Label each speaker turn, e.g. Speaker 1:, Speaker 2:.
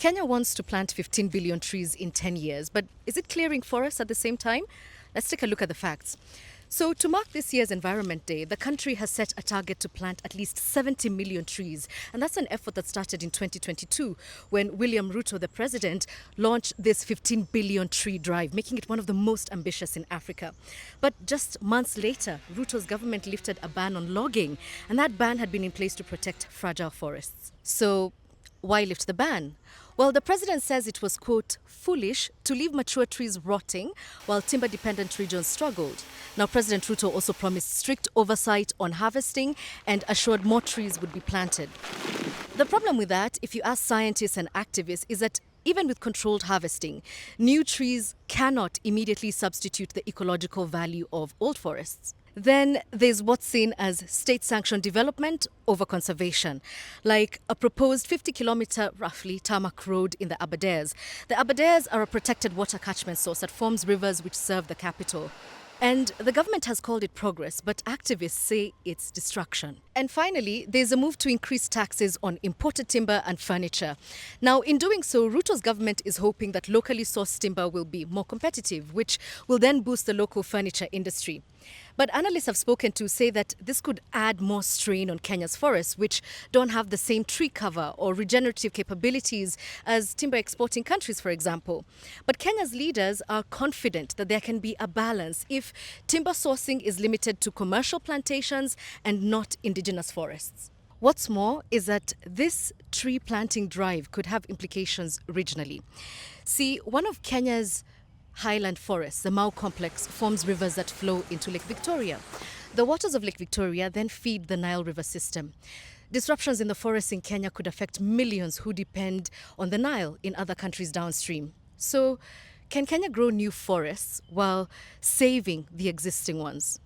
Speaker 1: Kenya wants to plant 15 billion trees in 10 years, but is it clearing forests at the same time? Let's take a look at the facts. So, to mark this year's Environment Day, the country has set a target to plant at least 70 million trees. And that's an effort that started in 2022 when William Ruto, the president, launched this 15 billion tree drive, making it one of the most ambitious in Africa. But just months later, Ruto's government lifted a ban on logging, and that ban had been in place to protect fragile forests. So, why lift the ban? Well, the president says it was, quote, foolish to leave mature trees rotting while timber-dependent regions struggled. Now, President Ruto also promised strict oversight on harvesting and assured more trees would be planted. The problem with that, if you ask scientists and activists, is that even with controlled harvesting, new trees cannot immediately substitute the ecological value of old forests. Then there's what's seen as state-sanctioned development over conservation, like a proposed 50-kilometer, roughly, tarmac road in the Aberdares. The Aberdares are a protected water catchment source that forms rivers which serve the capital. And the government has called it progress, but activists say it's destruction. And finally, there's a move to increase taxes on imported timber and furniture. Now, in doing so, Ruto's government is hoping that locally sourced timber will be more competitive, which will then boost the local furniture industry. But analysts I've spoken to say that this could add more strain on Kenya's forests, which don't have the same tree cover or regenerative capabilities as timber exporting countries, for example. But Kenya's leaders are confident that there can be a balance if timber sourcing is limited to commercial plantations and not indigenous forests. What's more is that this tree planting drive could have implications regionally. See, one of Kenya's highland forests, the Mau Complex, forms rivers that flow into Lake Victoria. The waters of Lake Victoria then feed the Nile River system. Disruptions in the forests in Kenya could affect millions who depend on the Nile in other countries downstream. So, can Kenya grow new forests while saving the existing ones?